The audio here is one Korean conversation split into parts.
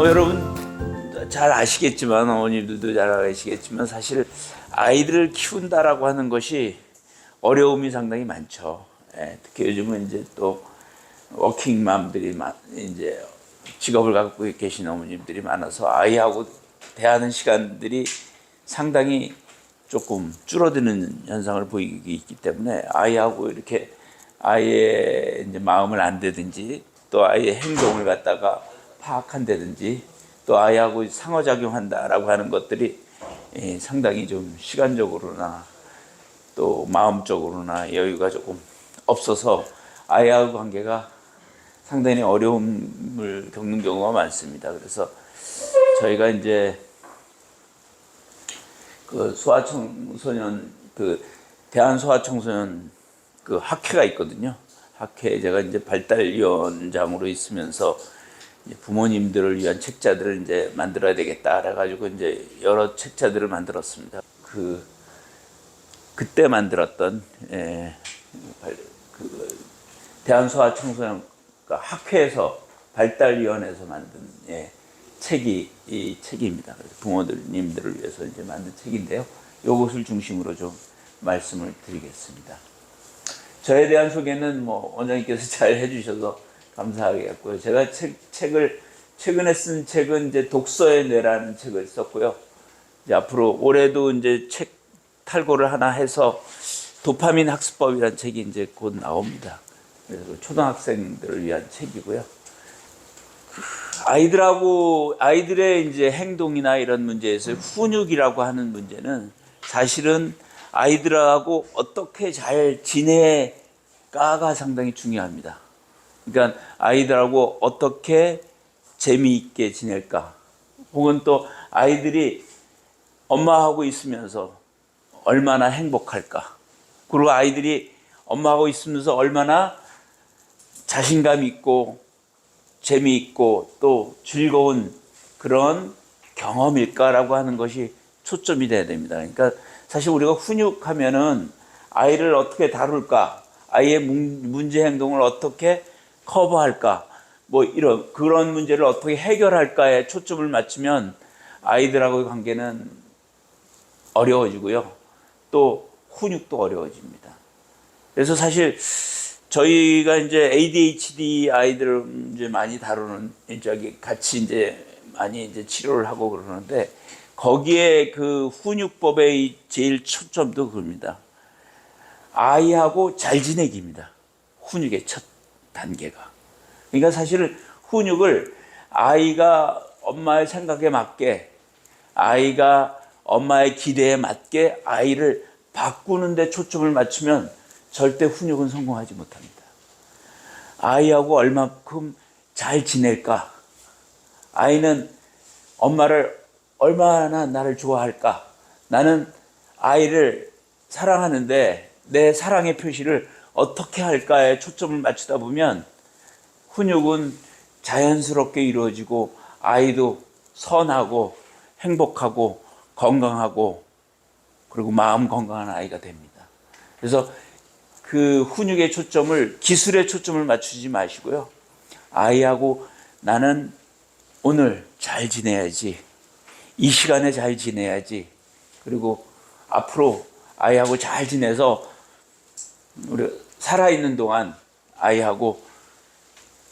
여러분 잘 아시겠지만, 어머님들도 잘 아시겠지만, 사실 아이들을 키운다라고 하는 것이 어려움이 상당히 많죠. 특히 요즘은 이제 또 워킹맘들이 이제 직업을 갖고 계신 어머님들이 많아서 아이하고 대하는 시간들이 상당히 조금 줄어드는 현상을 보이기 있기 때문에, 아이하고 이렇게 아이의 이제 마음을 안다든지, 또 아이의 행동을 갖다가 파악한다든지, 또 아이하고 상호작용한다라고 하는 것들이 상당히 좀 시간적으로나 또 마음적으로나 여유가 조금 없어서 아이하고 관계가 상당히 어려움을 겪는 경우가 많습니다. 그래서 저희가 이제 그 소아청소년, 그 대한소아청소년 그 학회가 있거든요. 학회에 제가 이제 발달위원장으로 있으면서 부모님들을 위한 책자들을 이제 만들어야 되겠다 그래가지고 이제 여러 책자들을 만들었습니다. 그때 만들었던 대한소아청소년 학회에서 발달위원회에서 만든 책이 이 책입니다. 부모님들을 위해서 이제 만든 책인데요. 이것을 중심으로 좀 말씀을 드리겠습니다. 저에 대한 소개는 원장님께서 잘 해주셔서 감사하겠고요. 제가 최근에 쓴 책은 이제 독서의 뇌라는 책을 썼고요. 이제 앞으로 올해도 이제 책 탈고를 하나 해서 도파민 학습법이라는 책이 이제 곧 나옵니다. 그래서 초등학생들을 위한 책이고요. 아이들의 이제 행동이나 이런 문제에서 훈육이라고 하는 문제는 사실은 아이들하고 어떻게 잘 지내가가 상당히 중요합니다. 그러니까 아이들하고 어떻게 재미있게 지낼까, 혹은 또 아이들이 엄마하고 있으면서 얼마나 행복할까, 그리고 아이들이 엄마하고 있으면서 얼마나 자신감 있고 재미있고 또 즐거운 그런 경험일까라고 하는 것이 초점이 돼야 됩니다. 그러니까 사실 우리가 훈육하면은 아이를 어떻게 다룰까, 아이의 문제 행동을 어떻게 커버할까, 이런 그런 문제를 어떻게 해결할까에 초점을 맞추면 아이들하고의 관계는 어려워지고요. 또 훈육도 어려워집니다. 그래서 사실 저희가 이제 ADHD 아이들을 이제 많이 다루는, 같이 이제 많이 이제 치료를 하고 그러는데, 거기에 그 훈육법의 제일 초점도 그겁니다. 아이하고 잘 지내기입니다. 훈육의 첫 단계가. 그러니까 사실은 훈육을 아이가 엄마의 생각에 맞게, 아이가 엄마의 기대에 맞게 아이를 바꾸는 데 초점을 맞추면 절대 훈육은 성공하지 못합니다. 아이하고 얼마큼 잘 지낼까? 아이는 엄마를 얼마나 나를 좋아할까? 나는 아이를 사랑하는데 내 사랑의 표시를 어떻게 할까에 초점을 맞추다 보면 훈육은 자연스럽게 이루어지고 아이도 선하고 행복하고 건강하고 그리고 마음 건강한 아이가 됩니다. 그래서 그 훈육의 초점을, 기술의 초점을 맞추지 마시고요. 아이하고 나는 오늘 잘 지내야지, 이 시간에 잘 지내야지, 그리고 앞으로 아이하고 잘 지내서 우리 살아있는 동안 아이하고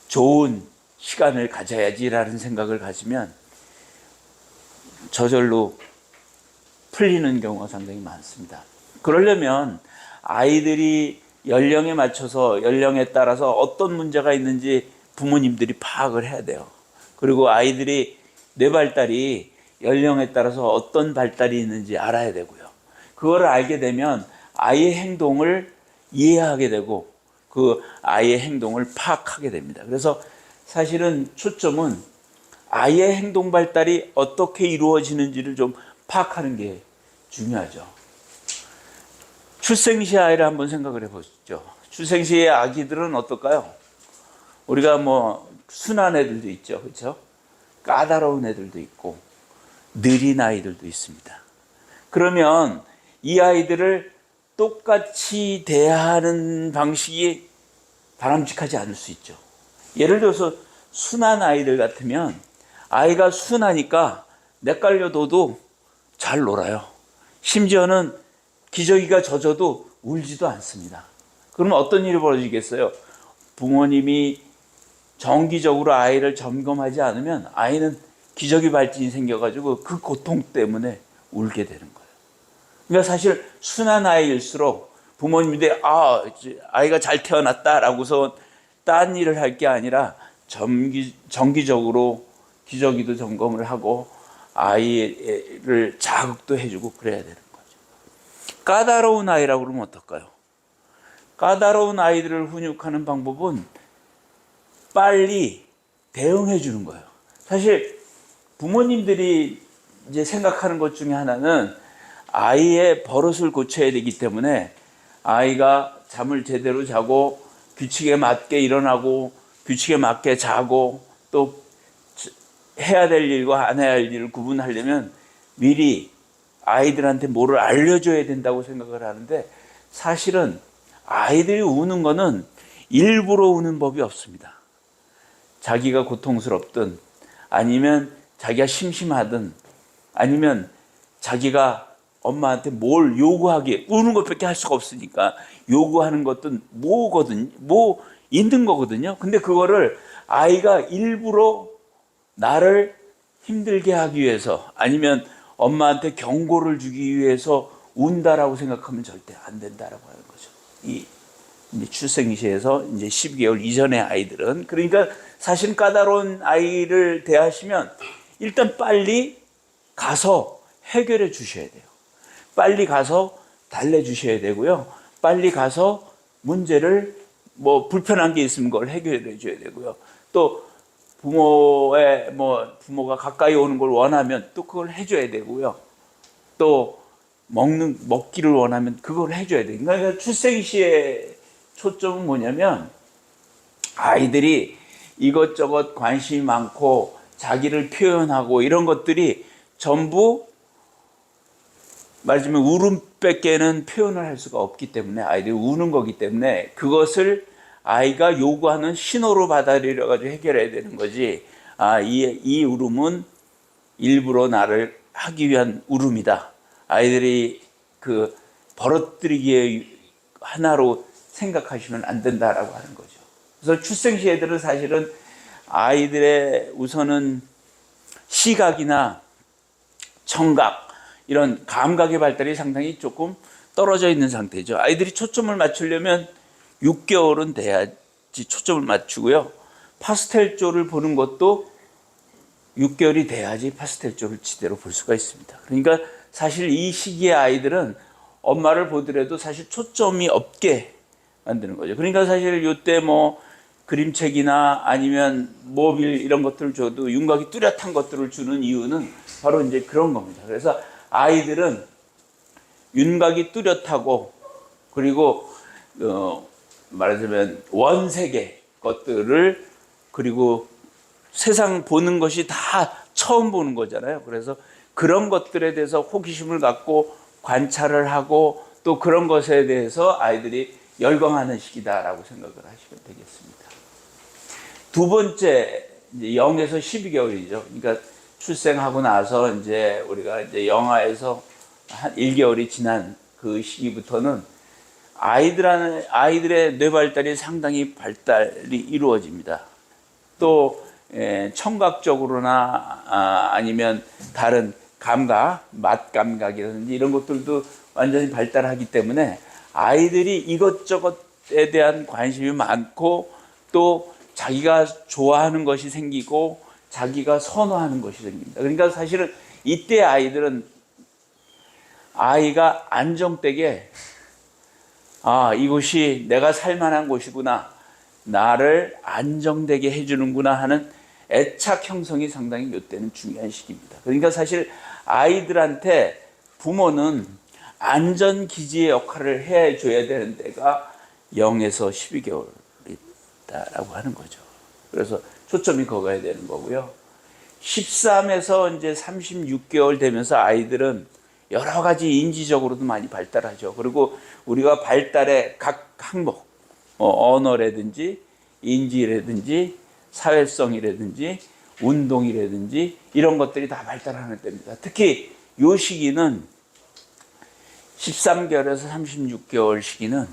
좋은 시간을 가져야지라는 생각을 가지면 저절로 풀리는 경우가 상당히 많습니다. 그러려면 아이들이 연령에 맞춰서, 연령에 따라서 어떤 문제가 있는지 부모님들이 파악을 해야 돼요. 그리고 아이들이 뇌 발달이 연령에 따라서 어떤 발달이 있는지 알아야 되고요. 그걸 알게 되면 아이의 행동을 이해하게 되고 그 아이의 행동을 파악하게 됩니다. 그래서 사실은 초점은 아이의 행동 발달이 어떻게 이루어지는지를 좀 파악하는 게 중요하죠. 출생시 아이를 한번 생각을 해보시죠. 출생시의 아기들은 어떨까요? 우리가 순한 애들도 있죠. 그렇죠? 까다로운 애들도 있고 느린 아이들도 있습니다. 그러면 이 아이들을 똑같이 대하는 방식이 바람직하지 않을 수 있죠. 예를 들어서 순한 아이들 같으면 아이가 순하니까 낯갈려둬도 잘 놀아요. 심지어는 기저귀가 젖어도 울지도 않습니다. 그러면 어떤 일이 벌어지겠어요? 부모님이 정기적으로 아이를 점검하지 않으면 아이는 기저귀 발진이 생겨가지고 그 고통 때문에 울게 되는 거예요. 그러니까 사실 순한 아이일수록 부모님들이 아이가 잘 태어났다라고서 딴 일을 할 게 아니라 정기적으로 기저귀도 점검을 하고 아이를 자극도 해주고 그래야 되는 거죠. 까다로운 아이라고 그러면 어떨까요? 까다로운 아이들을 훈육하는 방법은 빨리 대응해 주는 거예요. 사실 부모님들이 이제 생각하는 것 중에 하나는 아이의 버릇을 고쳐야 되기 때문에 아이가 잠을 제대로 자고 규칙에 맞게 일어나고 규칙에 맞게 자고 또 해야 될 일과 안 해야 할 일을 구분하려면 미리 아이들한테 뭐를 알려줘야 된다고 생각을 하는데, 사실은 아이들이 우는 거는 일부러 우는 법이 없습니다. 자기가 고통스럽든 아니면 자기가 심심하든 아니면 자기가 엄마한테 뭘 요구하기에 우는 것밖에 할 수가 없으니까 요구하는 것도 있는 거거든요. 근데 그거를 아이가 일부러 나를 힘들게 하기 위해서 아니면 엄마한테 경고를 주기 위해서 운다라고 생각하면 절대 안 된다라고 하는 거죠. 이 이제 출생 시에서 이제 12개월 이전의 아이들은, 그러니까 사실 까다로운 아이를 대하시면 일단 빨리 가서 해결해 주셔야 돼요. 빨리 가서 달래주셔야 되고요. 빨리 가서 문제를 불편한 게 있으면 그걸 해결해 줘야 되고요. 또 부모가 가까이 오는 걸 원하면 또 그걸 해줘야 되고요. 또 먹기를 원하면 그걸 해줘야 돼요. 그러니까 출생 시의 초점은 뭐냐면 아이들이 이것저것 관심이 많고 자기를 표현하고 이런 것들이 전부 말하자면 울음밖에는 표현을 할 수가 없기 때문에, 아이들이 우는 거기 때문에 그것을 아이가 요구하는 신호로 받아들여 가지고 해결해야 되는 거지. 이 울음은 일부러 나를 하기 위한 울음이다. 아이들이 그 버릇들이기에 하나로 생각하시면 안 된다라고 하는 거죠. 그래서 출생시 애들은 사실은 아이들의 우선은 시각이나 청각 이런 감각의 발달이 상당히 조금 떨어져 있는 상태죠. 아이들이 초점을 맞추려면 6개월은 돼야지 초점을 맞추고요. 파스텔조를 보는 것도 6개월이 돼야지 파스텔조를 제대로 볼 수가 있습니다. 그러니까 사실 이 시기의 아이들은 엄마를 보더라도 사실 초점이 없게 만드는 거죠. 그러니까 사실 이때 그림책이나 아니면 모빌 이런 것들을 줘도 윤곽이 뚜렷한 것들을 주는 이유는 바로 이제 그런 겁니다. 그래서 아이들은 윤곽이 뚜렷하고 그리고 말하자면 원색의 것들을, 그리고 세상 보는 것이 다 처음 보는 거잖아요. 그래서 그런 것들에 대해서 호기심을 갖고 관찰을 하고 또 그런 것에 대해서 아이들이 열광하는 시기다라고 생각을 하시면 되겠습니다. 두 번째, 이제 0에서 12개월이죠. 그러니까 출생하고 나서 이제 우리가 이제 영아에서 한 1개월이 지난 그 시기부터는 아이들의 뇌 발달이 상당히 발달이 이루어집니다. 또 청각적으로나 아니면 다른 감각, 맛 감각이라든지 이런 것들도 완전히 발달하기 때문에 아이들이 이것저것에 대한 관심이 많고 또 자기가 좋아하는 것이 생기고 자기가 선호하는 것이 생깁니다. 그러니까 사실은 이때 아이들은 아이가 안정되게 이곳이 내가 살만한 곳이구나, 나를 안정되게 해주는구나 하는 애착 형성이 상당히 이때는 중요한 시기입니다. 그러니까 사실 아이들한테 부모는 안전기지의 역할을 해줘야 되는 때가 0에서 12개월이다라고 하는 거죠. 그래서 초점이 거기에 되는 거고요. 13에서 이제 36개월 되면서 아이들은 여러 가지 인지적으로도 많이 발달하죠. 그리고 우리가 발달의 각 항목, 언어라든지 인지라든지 사회성이라든지 운동이라든지 이런 것들이 다 발달하는 때입니다. 특히 이 시기는 13개월에서 36개월 시기는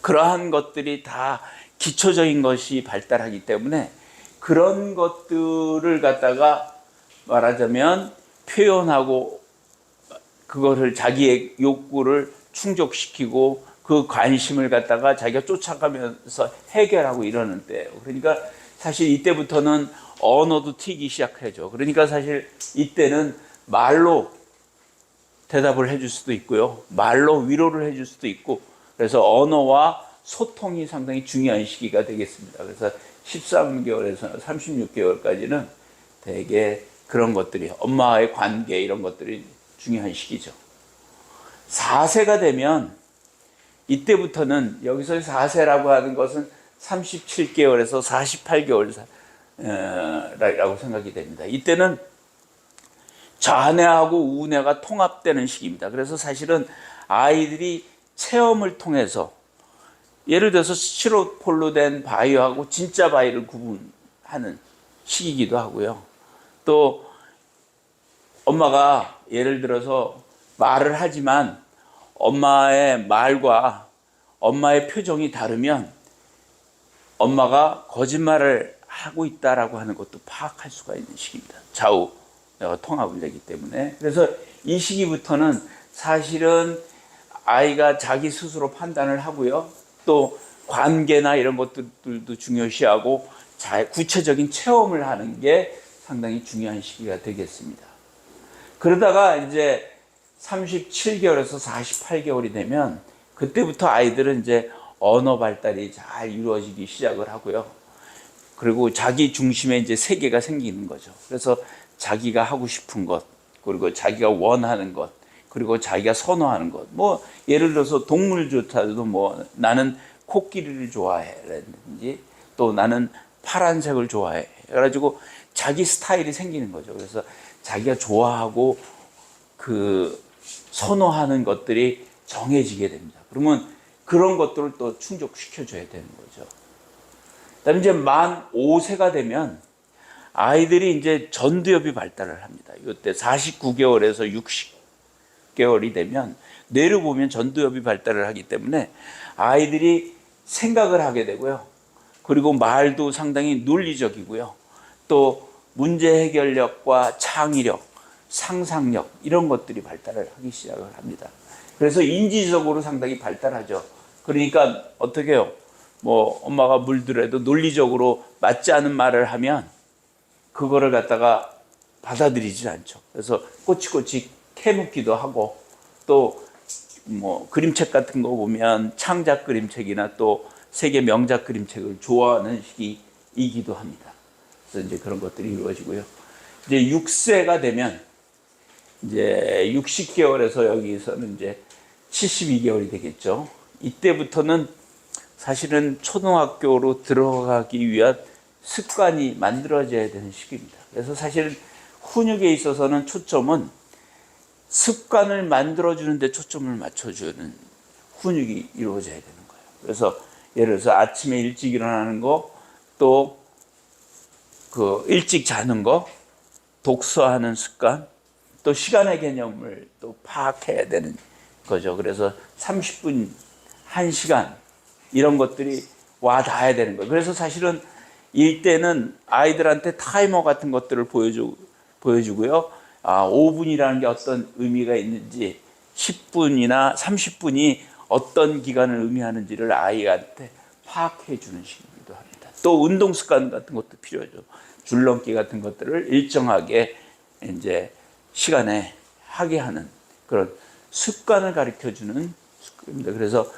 그러한 것들이 다 기초적인 것이 발달하기 때문에 그런 것들을 갖다가 말하자면 표현하고 그거를 자기의 욕구를 충족시키고 그 관심을 갖다가 자기가 쫓아가면서 해결하고 이러는 때예요. 그러니까 사실 이때부터는 언어도 튀기 시작하죠. 그러니까 사실 이때는 말로 대답을 해줄 수도 있고요. 말로 위로를 해줄 수도 있고, 그래서 언어와 소통이 상당히 중요한 시기가 되겠습니다. 그래서 13개월에서 36개월까지는 되게 그런 것들이, 엄마와의 관계 이런 것들이 중요한 시기죠. 4세가 되면 이때부터는, 여기서 4세라고 하는 것은 37개월에서 48개월 라고 생각이 됩니다. 이때는 좌뇌하고 우뇌가 통합되는 시기입니다. 그래서 사실은 아이들이 체험을 통해서, 예를 들어서 스티로폴로 된 바위하고 진짜 바위를 구분하는 시기이기도 하고요. 또 엄마가 예를 들어서 말을 하지만 엄마의 말과 엄마의 표정이 다르면 엄마가 거짓말을 하고 있다라고 하는 것도 파악할 수가 있는 시기입니다. 좌우 통합을 되기 때문에. 그래서 이 시기부터는 사실은 아이가 자기 스스로 판단을 하고요. 또 관계나 이런 것들도 중요시하고 구체적인 체험을 하는 게 상당히 중요한 시기가 되겠습니다. 그러다가 이제 37개월에서 48개월이 되면 그때부터 아이들은 이제 언어 발달이 잘 이루어지기 시작을 하고요. 그리고 자기 중심의 이제 세계가 생기는 거죠. 그래서 자기가 하고 싶은 것, 그리고 자기가 원하는 것, 그리고 자기가 선호하는 것. 뭐 예를 들어서 동물조차도 뭐 나는 코끼리를 좋아해라든지 또 나는 파란색을 좋아해. 그래가지고 자기 스타일이 생기는 거죠. 그래서 자기가 좋아하고 선호하는 것들이 정해지게 됩니다. 그러면 그런 것들을 또 충족시켜줘야 되는 거죠. 그다음에 이제 만 5세가 되면 아이들이 이제 전두엽이 발달을 합니다. 이때 49개월에서 60개월이 되면 뇌를 보면 전두엽이 발달을 하기 때문에 아이들이 생각을 하게 되고요. 그리고 말도 상당히 논리적이고요. 또 문제 해결력과 창의력, 상상력 이런 것들이 발달을 하기 시작을 합니다. 그래서 인지적으로 상당히 발달하죠. 그러니까 어떻게 해요? 뭐 엄마가 물더라도 논리적으로 맞지 않은 말을 하면 그거를 갖다가 받아들이지 않죠. 그래서 꼬치꼬치 캐묻기도 하고, 또 뭐 그림책 같은 거 보면 창작 그림책이나 또 세계 명작 그림책을 좋아하는 시기이기도 합니다. 그래서 이제 그런 것들이 이루어지고요. 이제 6세가 되면 이제 60개월에서 여기서는 이제 72개월이 되겠죠. 이때부터는 사실은 초등학교로 들어가기 위한 습관이 만들어져야 되는 시기입니다. 그래서 사실 훈육에 있어서는 초점은 습관을 만들어주는 데 초점을 맞춰주는 훈육이 이루어져야 되는 거예요. 그래서 예를 들어서 아침에 일찍 일어나는 거, 또 일찍 자는 거, 독서하는 습관, 또 시간의 개념을 또 파악해야 되는 거죠. 그래서 30분, 1시간 이런 것들이 와 닿아야 되는 거예요. 그래서 사실은 이때는 아이들한테 타이머 같은 것들을 보여주고요. 5분이라는 게 어떤 의미가 있는지, 10분이나 30분이 어떤 기간을 의미하는지를 아이한테 파악해 주는 시기이기도 합니다. 또 운동 습관 같은 것도 필요하죠. 줄넘기 같은 것들을 일정하게 이제 시간에 하게 하는 그런 습관을 가르쳐 주는 습관입니다. 그래서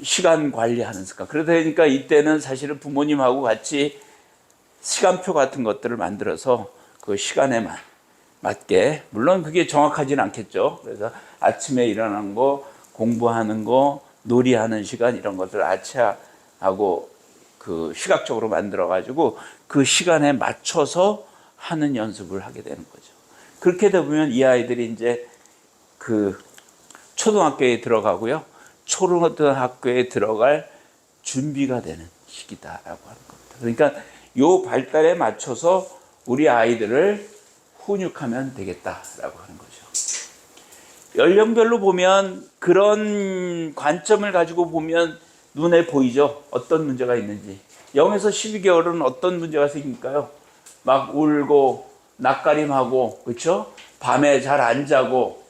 시간 관리하는 습관. 그러다 보니까 이때는 사실은 부모님하고 같이 시간표 같은 것들을 만들어서 그 시간에 맞게, 물론 그게 정확하지는 않겠죠. 그래서 아침에 일어나는 거, 공부하는 거, 놀이하는 시간 이런 것들을 아치하고 시각적으로 만들어 가지고 그 시간에 맞춰서 하는 연습을 하게 되는 거죠. 그렇게 되면 이 아이들이 이제 초등학교에 들어가고요. 초등학교에 들어갈 준비가 되는 시기다라고 하는 겁니다. 그러니까 요 발달에 맞춰서 우리 아이들을 훈육하면 되겠다라고 하는 거죠. 연령별로 보면 그런 관점을 가지고 보면 눈에 보이죠. 어떤 문제가 있는지. 0에서 12개월은 어떤 문제가 생길까요? 막 울고 낯가림하고, 그렇죠? 밤에 잘 안 자고,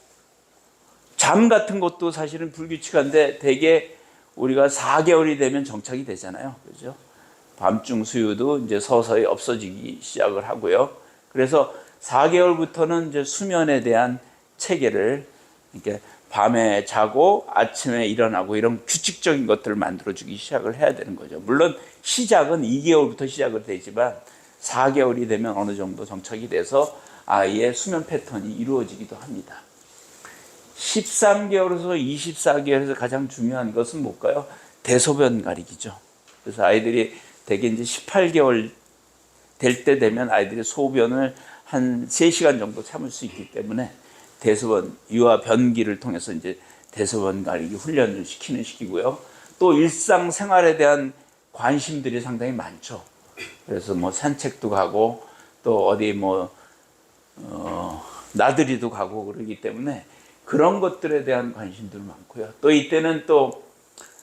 잠 같은 것도 사실은 불규칙한데 대개 우리가 4개월이 되면 정착이 되잖아요. 그렇죠? 밤중 수유도 이제 서서히 없어지기 시작을 하고요. 그래서 4개월부터는 이제 수면에 대한 체계를 이렇게 밤에 자고 아침에 일어나고 이런 규칙적인 것들을 만들어주기 시작을 해야 되는 거죠. 물론 시작은 2개월부터 시작을 되지만 4개월이 되면 어느 정도 정착이 돼서 아이의 수면 패턴이 이루어지기도 합니다. 13개월에서 24개월에서 가장 중요한 것은 뭘까요? 대소변 가리기죠. 그래서 아이들이 대개 이제 18개월 될 때 되면 아이들이 소변을 한 3시간 정도 참을 수 있기 때문에 대소변, 유아 변기를 통해서 이제 대소변 가리기 훈련을 시키는 시기고요. 또 일상생활에 대한 관심들이 상당히 많죠. 그래서 뭐 산책도 가고 또 어디 나들이도 가고 그러기 때문에 그런 것들에 대한 관심도 많고요. 또 이때는 또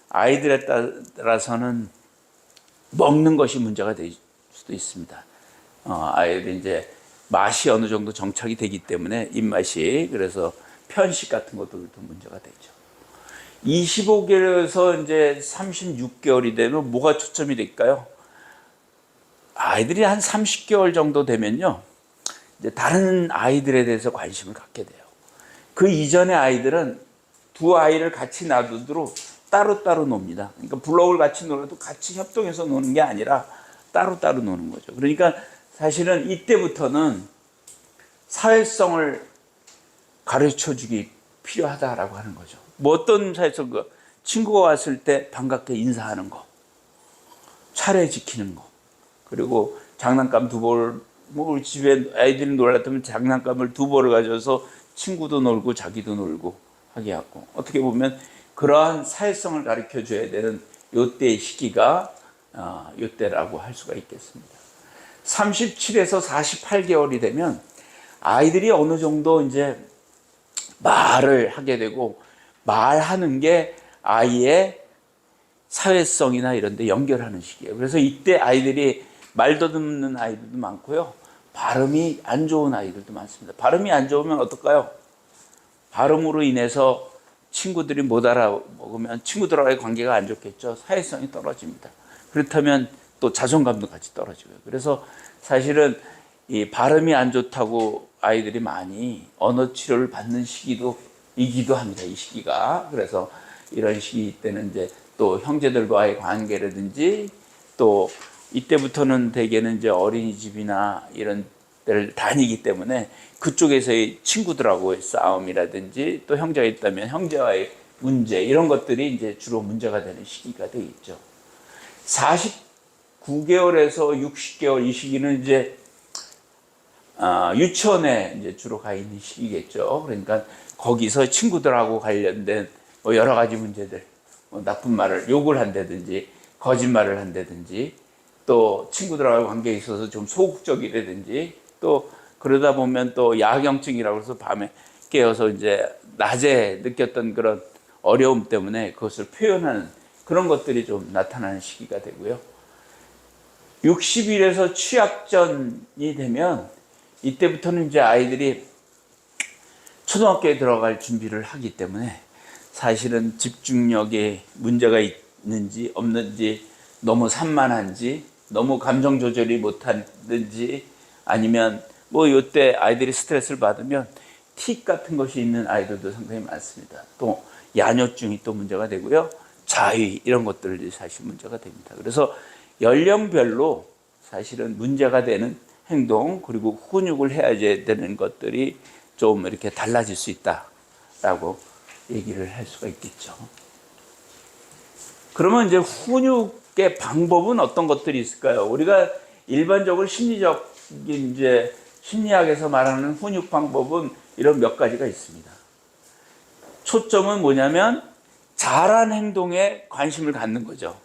아이들에 따라서는 먹는 것이 문제가 될 수도 있습니다. 아이들이 이제 맛이 어느 정도 정착이 되기 때문에 입맛이, 그래서 편식 같은 것들도 문제가 되죠. 25개월에서 이제 36개월이 되면 뭐가 초점이 될까요? 아이들이 한 30개월 정도 되면요, 이제 다른 아이들에 대해서 관심을 갖게 돼요. 그 이전의 아이들은 두 아이를 같이 놔두도록 따로따로 놉니다. 그러니까 블록을 같이 놀아도 같이 협동해서 노는 게 아니라 따로따로 노는 거죠. 그러니까 사실은 이때부터는 사회성을 가르쳐 주기 필요하다라고 하는 거죠. 뭐 어떤 사회성, 친구가 왔을 때 반갑게 인사하는 거, 차례 지키는 거, 그리고 장난감 2벌, 뭐 우리 집에 아이들이 놀았다면 장난감을 2벌을 가져서 친구도 놀고 자기도 놀고 하게 하고, 어떻게 보면 그러한 사회성을 가르쳐 줘야 되는 요때의 시기가 요때라고 할 수가 있겠습니다. 37에서 48개월이 되면 아이들이 어느 정도 이제 말을 하게 되고, 말하는 게 아이의 사회성이나 이런 데 연결하는 시기예요. 그래서 이때 아이들이 말 더듬는 아이들도 많고요, 발음이 안 좋은 아이들도 많습니다. 발음이 안 좋으면 어떨까요? 발음으로 인해서 친구들이 못 알아먹으면 친구들과의 관계가 안 좋겠죠. 사회성이 떨어집니다. 그렇다면 또 자존감도 같이 떨어지고요. 그래서 사실은 이 발음이 안 좋다고 아이들이 많이 언어 치료를 받는 시기이기도 합니다. 이 시기가. 그래서 이런 시기 때는 이제 또 형제들과의 관계라든지, 또 이때부터는 대개는 이제 어린이집이나 이런 데를 다니기 때문에 그쪽에서의 친구들하고의 싸움이라든지, 또 형제가 있다면 형제와의 문제, 이런 것들이 이제 주로 문제가 되는 시기가 되겠죠. 49개월에서 60개월, 이 시기는 이제 유치원에 이제 주로 가 있는 시기겠죠. 그러니까 거기서 친구들하고 관련된 뭐 여러 가지 문제들, 뭐 나쁜 말을 욕을 한다든지 거짓말을 한다든지, 또 친구들하고 관계에 있어서 좀 소극적이라든지, 또 그러다 보면 또 야경증이라고 해서 밤에 깨어서 이제 낮에 느꼈던 그런 어려움 때문에 그것을 표현하는 그런 것들이 좀 나타나는 시기가 되고요. 60일에서 취약전이 되면 이때부터는 이제 아이들이 초등학교에 들어갈 준비를 하기 때문에 사실은 집중력에 문제가 있는지 없는지, 너무 산만한지, 너무 감정 조절이 못하는지, 아니면 뭐 이때 아이들이 스트레스를 받으면 틱 같은 것이 있는 아이들도 상당히 많습니다. 또 야뇨증이 또 문제가 되고요, 자위, 이런 것들이 사실 문제가 됩니다. 그래서 연령별로 사실은 문제가 되는 행동, 그리고 훈육을 해야 되는 것들이 좀 이렇게 달라질 수 있다라고 얘기를 할 수가 있겠죠. 그러면 이제 훈육의 방법은 어떤 것들이 있을까요? 우리가 일반적으로 심리적인 이제 심리학에서 말하는 훈육 방법은 이런 몇 가지가 있습니다. 초점은 뭐냐면 잘한 행동에 관심을 갖는 거죠.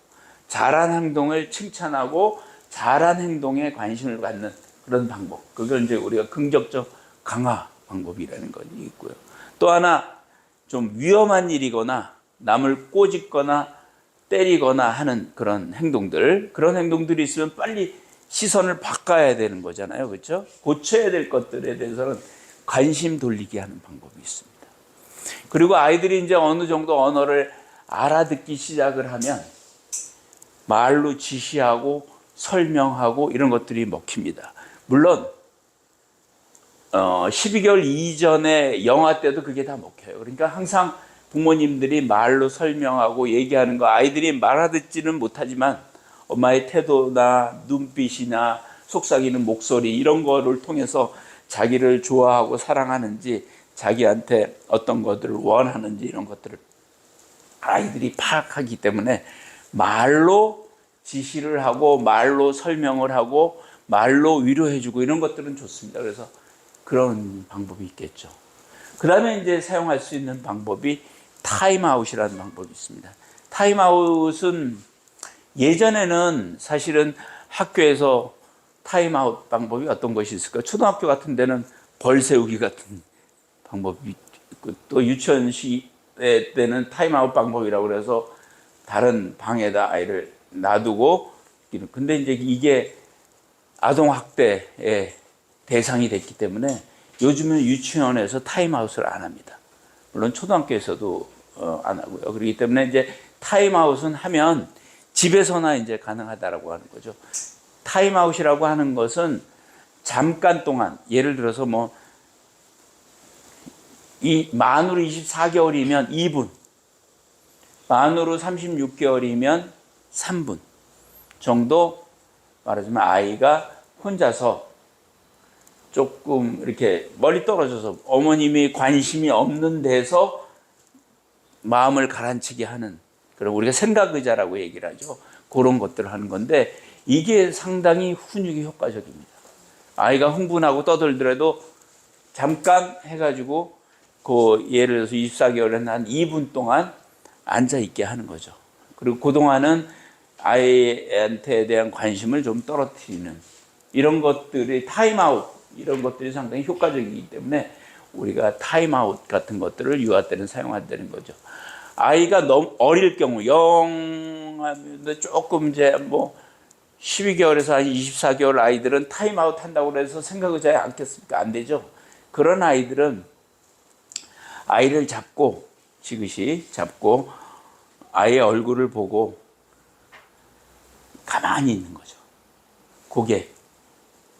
잘한 행동을 칭찬하고 잘한 행동에 관심을 갖는 그런 방법. 그걸 이제 우리가 긍정적 강화 방법이라는 것이 있고요. 또 하나 좀 위험한 일이거나 남을 꼬집거나 때리거나 하는 그런 행동들, 그런 행동들이 있으면 빨리 시선을 바꿔야 되는 거잖아요. 그렇죠? 고쳐야 될 것들에 대해서는 관심 돌리게 하는 방법이 있습니다. 그리고 아이들이 이제 어느 정도 언어를 알아듣기 시작을 하면 말로 지시하고 설명하고 이런 것들이 먹힙니다. 물론 12개월 이전에 영아 때도 그게 다 먹혀요. 그러니까 항상 부모님들이 말로 설명하고 얘기하는 거 아이들이 말아듣지는 못하지만 엄마의 태도나 눈빛이나 속삭이는 목소리 이런 거를 통해서 자기를 좋아하고 사랑하는지 자기한테 어떤 것들을 원하는지 이런 것들을 아이들이 파악하기 때문에 말로 지시를 하고 말로 설명을 하고 말로 위로해주고 이런 것들은 좋습니다. 그래서 그런 방법이 있겠죠. 그 다음에 이제 사용할 수 있는 방법이 타임아웃이라는 방법이 있습니다. 타임아웃은 예전에는 사실은 학교에서 타임아웃 방법이 어떤 것이 있을까? 초등학교 같은 데는 벌 세우기 같은 방법이 있고 또 유치원 시대 때는 타임아웃 방법이라고 그래서 다른 방에다 아이를 놔두고 근데 이제 이게 아동학대의 대상이 됐기 때문에 요즘은 유치원에서 타임아웃을 안 합니다. 물론 초등학교에서도 안 하고요. 그렇기 때문에 이제 타임아웃은 하면 집에서나 이제 가능하다라고 하는 거죠. 타임아웃이라고 하는 것은 잠깐 동안 예를 들어서 뭐 이 만으로 24개월이면 2분, 만으로 36개월이면 3분 정도 말하자면 아이가 혼자서 조금 이렇게 멀리 떨어져서 어머님이 관심이 없는 데서 마음을 가라앉히게 하는 그런 우리가 생각의자라고 얘기를 하죠. 그런 것들을 하는 건데 이게 상당히 훈육이 효과적입니다. 아이가 흥분하고 떠들더라도 잠깐 해가지고 그 예를 들어서 24개월은 한 2분 동안 앉아 있게 하는 거죠. 그리고 그동안은 아이한테 대한 관심을 좀 떨어뜨리는 이런 것들이 타임아웃 이런 것들이 상당히 효과적이기 때문에 우리가 타임아웃 같은 것들을 유아 때는 사용한다는 거죠. 아이가 너무 어릴 경우 영하면 조금 이제 뭐 12개월에서 한 24개월 아이들은 타임아웃 한다고 해서 생각의자에 앉겠습니까? 안 되죠. 그런 아이들은 아이를 잡고 지그시 잡고 아이의 얼굴을 보고 가만히 있는 거죠. 고개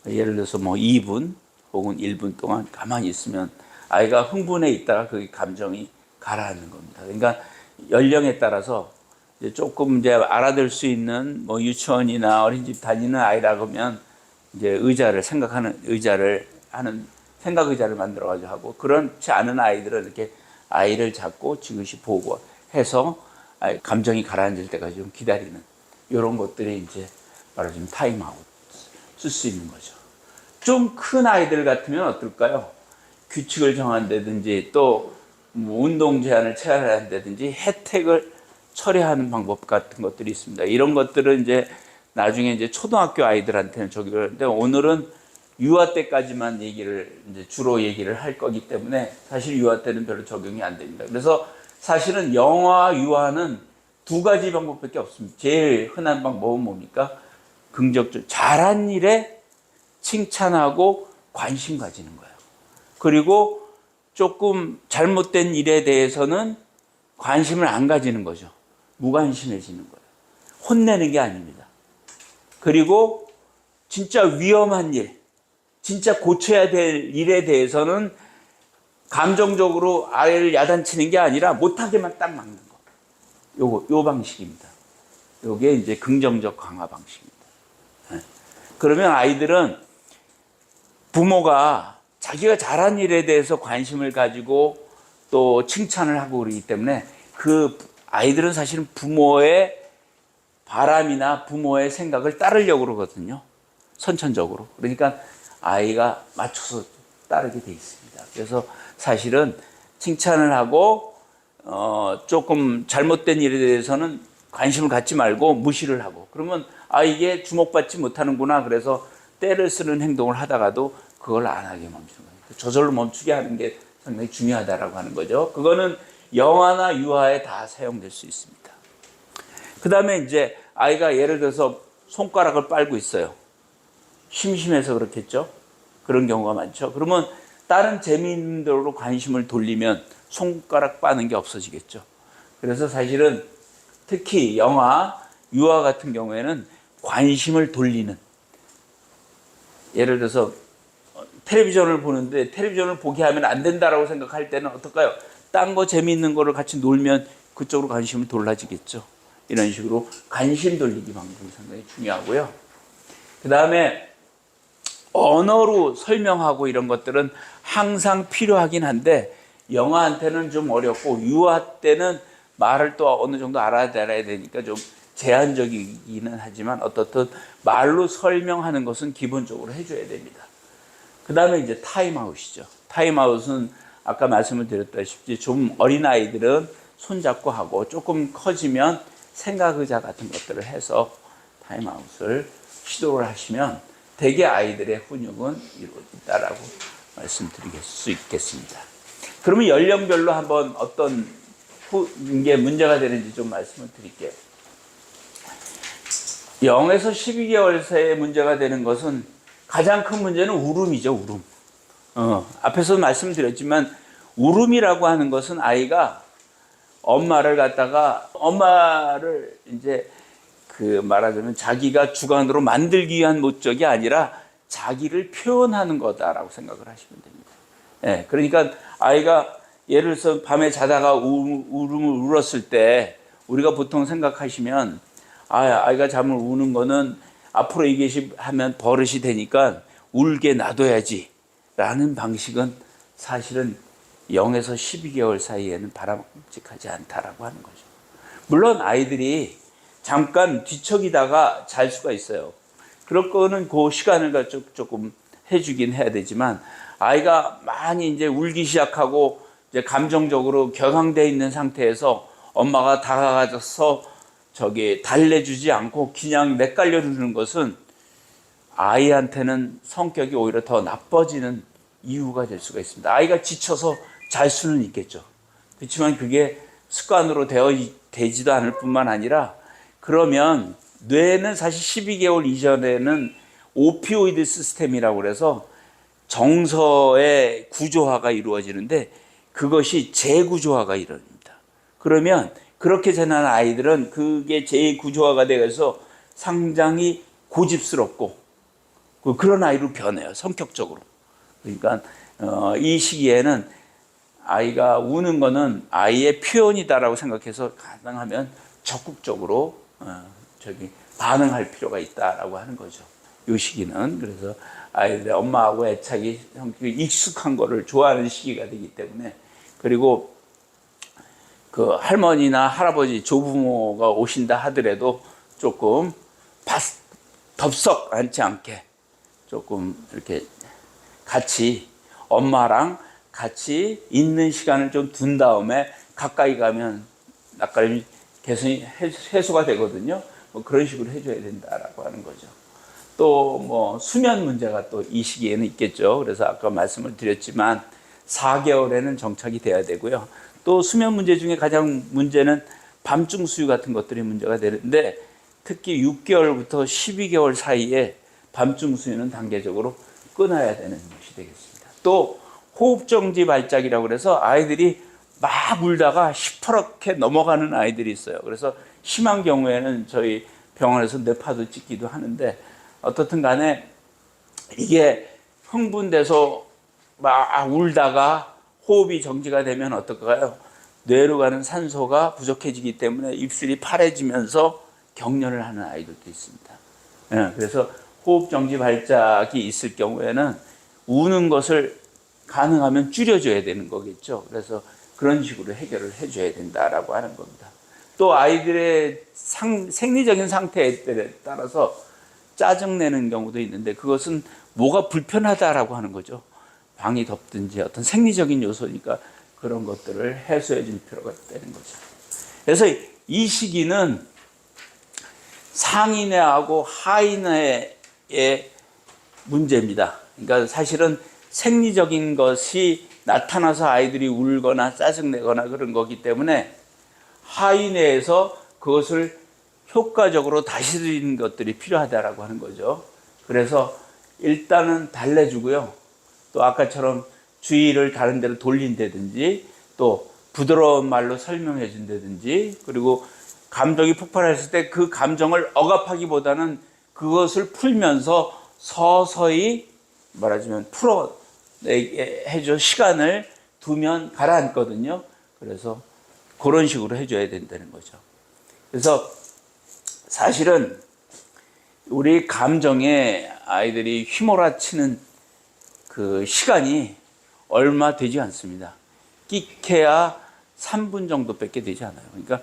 예를 들어서 뭐 2분 혹은 1분 동안 가만히 있으면 아이가 흥분해 있다가 그 감정이 가라앉는 겁니다. 그러니까 연령에 따라서 이제 조금 이제 알아들 수 있는 뭐 유치원이나 어린이집 다니는 아이라 그러면 이제 의자를 생각하는 의자를 하는 생각 의자를 만들어 가지고 하고 그렇지 않은 아이들은 이렇게 아이를 잡고 지그시 보고 해서 감정이 가라앉을 때까지 좀 기다리는 이런 것들이 이제 말하자면 타임아웃 쓸 수 있는 거죠. 좀 큰 아이들 같으면 어떨까요? 규칙을 정한다든지 또 뭐 운동 제한을 체결한다든지 혜택을 처리하는 방법 같은 것들이 있습니다. 이런 것들은 이제 나중에 이제 초등학교 아이들한테는 적용을 하는데 오늘은 유아 때까지만 얘기를 이제 주로 얘기를 할 거기 때문에 사실 유아 때는 별로 적용이 안 됩니다. 그래서 사실은 영아와 유아는 두 가지 방법밖에 없습니다. 제일 흔한 방법은 뭡니까? 긍정적 잘한 일에 칭찬하고 관심 가지는 거예요. 그리고 조금 잘못된 일에 대해서는 관심을 안 가지는 거죠. 무관심해지는 거예요. 혼내는 게 아닙니다. 그리고 진짜 위험한 일, 진짜 고쳐야 될 일에 대해서는 감정적으로 아이를 야단치는 게 아니라 못하게만 딱 막는 거. 요 방식입니다. 요게 이제 긍정적 강화 방식입니다. 그러면 아이들은 부모가 자기가 잘한 일에 대해서 관심을 가지고 또 칭찬을 하고 그러기 때문에 그 아이들은 사실은 부모의 바람이나 부모의 생각을 따르려고 그러거든요. 선천적으로. 그러니까 아이가 맞춰서 따르게 돼 있습니다. 그래서 사실은 칭찬을 하고 조금 잘못된 일에 대해서는 관심을 갖지 말고 무시를 하고, 그러면 이게 주목받지 못하는구나. 그래서 때를 쓰는 행동을 하다가도 그걸 안 하게 멈추는 거예요. 저절로 멈추게 하는 게 상당히 중요하다라고 하는 거죠. 그거는 영아나 유아에 다 사용될 수 있습니다. 그 다음에 이제 아이가 예를 들어서 손가락을 빨고 있어요. 심심해서 그렇겠죠. 그런 경우가 많죠. 그러면 다른 재미있는 데로 관심을 돌리면 손가락 빠는 게 없어지겠죠. 그래서 사실은 특히 영아, 유아 같은 경우에는 관심을 돌리는, 예를 들어서 텔레비전을 보는데 텔레비전을 보게 하면 안 된다라고 생각할 때는 어떨까요? 딴 거 재미있는 거를 같이 놀면 그쪽으로 관심을 돌라지겠죠. 이런 식으로 관심 돌리기 방법이 상당히 중요하고요. 그 다음에 언어로 설명하고 이런 것들은 항상 필요하긴 한데 영아한테는 좀 어렵고 유아 때는 말을 또 어느 정도 알아야 되니까 좀 제한적이기는 하지만 어떻든 말로 설명하는 것은 기본적으로 해줘야 됩니다. 그 다음에 이제 타임아웃이죠. 타임아웃은 아까 말씀을 드렸다시피 좀 어린 아이들은 손잡고 하고 조금 커지면 생각의자 같은 것들을 해서 타임아웃을 시도를 하시면 대개 아이들의 훈육은 이루어진다라고 말씀드릴 수 있겠습니다. 그러면 연령별로 한번 어떤 게 문제가 되는지 좀 말씀을 드릴게요. 0에서 12개월 사이에 문제가 되는 것은 가장 큰 문제는 울음이죠, 울음. 앞에서 말씀드렸지만 울음이라고 하는 것은 아이가 엄마를 이제 말하자면 자기가 주관으로 만들기 위한 목적이 아니라 자기를 표현하는 거다라고 생각을 하시면 됩니다. 예, 그러니까 아이가 예를 들어서 밤에 자다가 울음을 울었을 때 우리가 보통 생각하시면 아이가 잠을 우는 거는 앞으로 하면 버릇이 되니까 울게 놔둬야지 라는 방식은 사실은 0에서 12개월 사이에는 바람직하지 않다라고 하는 거죠. 물론 아이들이 잠깐 뒤척이다가 잘 수가 있어요. 그럴 거는 그 시간을 조금 해주긴 해야 되지만 아이가 많이 이제 울기 시작하고 이제 감정적으로 격앙되어 있는 상태에서 엄마가 다가가서 달래주지 않고 그냥 내깔려 주는 것은 아이한테는 성격이 오히려 더 나빠지는 이유가 될 수가 있습니다. 아이가 지쳐서 잘 수는 있겠죠. 그렇지만 그게 습관으로 되지도 않을 뿐만 아니라 그러면 뇌는 사실 12개월 이전에는 오피오이드 시스템이라고 그래서 정서의 구조화가 이루어지는데 그것이 재구조화가 이루어집니다. 그러면 그렇게 자란 아이들은 그게 재구조화가 되어서 상당히 고집스럽고 그런 아이로 변해요, 성격적으로. 그러니까 이 시기에는 아이가 우는 거는 아이의 표현이다라고 생각해서 가능하면 적극적으로 반응할 필요가 있다라고 하는 거죠. 이 시기는 그래서 아이들의 엄마하고 애착이 성격이 익숙한 거를 좋아하는 시기가 되기 때문에 그리고 그 할머니나 할아버지 조부모가 오신다 하더라도 조금 덥석 앉지 않게 조금 이렇게 같이 엄마랑 같이 있는 시간을 좀 둔 다음에 가까이 가면 낯가림이 개선이 해소가 되거든요. 그런 식으로 해줘야 된다라고 하는 거죠. 또 수면 문제가 또 이 시기에는 있겠죠. 그래서 아까 말씀을 드렸지만 4개월에는 정착이 돼야 되고요. 또 수면 문제 중에 가장 문제는 밤중 수유 같은 것들이 문제가 되는데 특히 6개월부터 12개월 사이에 밤중 수유는 단계적으로 끊어야 되는 것이 되겠습니다. 또 호흡정지 발작이라고 해서 아이들이 막 울다가 시퍼렇게 넘어가는 아이들이 있어요. 그래서 심한 경우에는 저희 병원에서 뇌파도 찍기도 하는데 어떻든 간에 이게 흥분돼서 막 울다가 호흡이 정지가 되면 어떨까요? 뇌로 가는 산소가 부족해지기 때문에 입술이 파래지면서 경련을 하는 아이들도 있습니다. 그래서 호흡정지 발작이 있을 경우에는 우는 것을 가능하면 줄여줘야 되는 거겠죠. 그래서 그런 식으로 해결을 해줘야 된다라고 하는 겁니다. 또 아이들의 생리적인 상태에 따라서 짜증내는 경우도 있는데 그것은 뭐가 불편하다라고 하는 거죠. 방이 덥든지 어떤 생리적인 요소니까 그런 것들을 해소해 줄 필요가 있다는 거죠. 그래서 이 시기는 상인회하고 하인회의 문제입니다. 그러니까 사실은 생리적인 것이 나타나서 아이들이 울거나 짜증내거나 그런 거기 때문에 하인회에서 그것을 효과적으로 다스리는 것들이 필요하다라고 하는 거죠. 그래서 일단은 달래주고요. 또 아까처럼 주의를 다른 데로 돌린다든지 또 부드러운 말로 설명해 준다든지 그리고 감정이 폭발했을 때 그 감정을 억압하기보다는 그것을 풀면서 서서히 말하자면 풀어내게 해줘 시간을 두면 가라앉거든요. 그래서 그런 식으로 해줘야 된다는 거죠. 그래서 사실은 우리 감정에 아이들이 휘몰아치는 그 시간이 얼마 되지 않습니다. 끼케야 3분 정도밖에 되지 않아요. 그러니까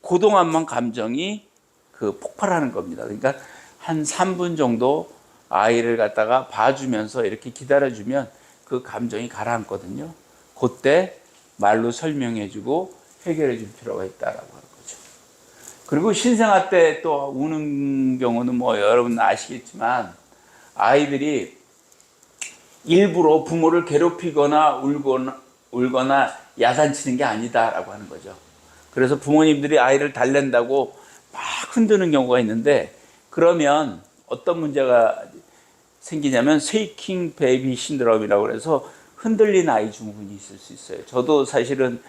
그동안만 감정이 그 폭발하는 겁니다. 그러니까 한 3분 정도 아이를 갖다가 봐주면서 이렇게 기다려주면 그 감정이 가라앉거든요. 그때 말로 설명해주고 해결해줄 필요가 있다라고 하는 거죠. 그리고 신생아 때 또 우는 경우는 뭐 여러분 아시겠지만 아이들이 일부러 부모를 괴롭히거나 울거나 야단치는 게 아니다라고 하는 거죠. 그래서 부모님들이 아이를 달랜다고 막 흔드는 경우가 있는데 그러면 어떤 문제가 생기냐면 쉐이킹 베이비 신드롬이라고 해서 흔들린 아이 증후군이 있을 수 있어요. 저도 사실은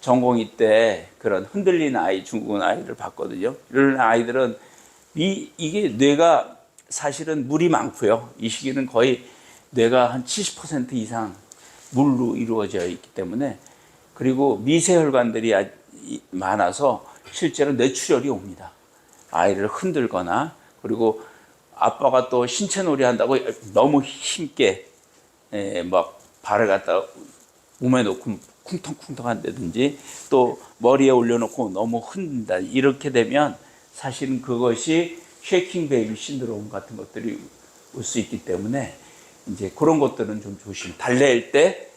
전공의 때 그런 흔들린 아이 증후군 아이를 봤거든요. 이런 아이들은 이게 뇌가 사실은 물이 많고요. 이 시기는 거의 뇌가 한 70% 이상 물로 이루어져 있기 때문에 그리고 미세혈관들이 많아서 실제로 뇌출혈이 옵니다. 아이를 흔들거나 그리고 아빠가 또 신체놀이 한다고 너무 힘있게 막 발을 갖다 몸에 놓고 쿵텅쿵텅 한다든지 또 머리에 올려놓고 너무 흔든다 이렇게 되면 사실은 그것이 쉐이킹 베이비 신드롬 같은 것들이 올 수 있기 때문에 이제 그런 것들은 좀 달랠 때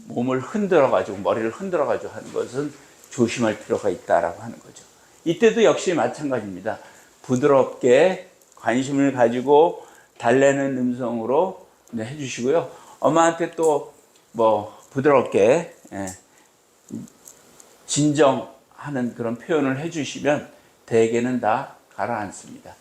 몸을 흔들어 가지고 머리를 흔들어 가지고 하는 것은 조심할 필요가 있다라고 하는 거죠. 이때도 역시 마찬가지입니다. 부드럽게 관심을 가지고 달래는 음성으로 해주시고요. 엄마한테 또 뭐 부드럽게 진정하는 그런 표현을 해주시면 대개는 다 가라앉습니다.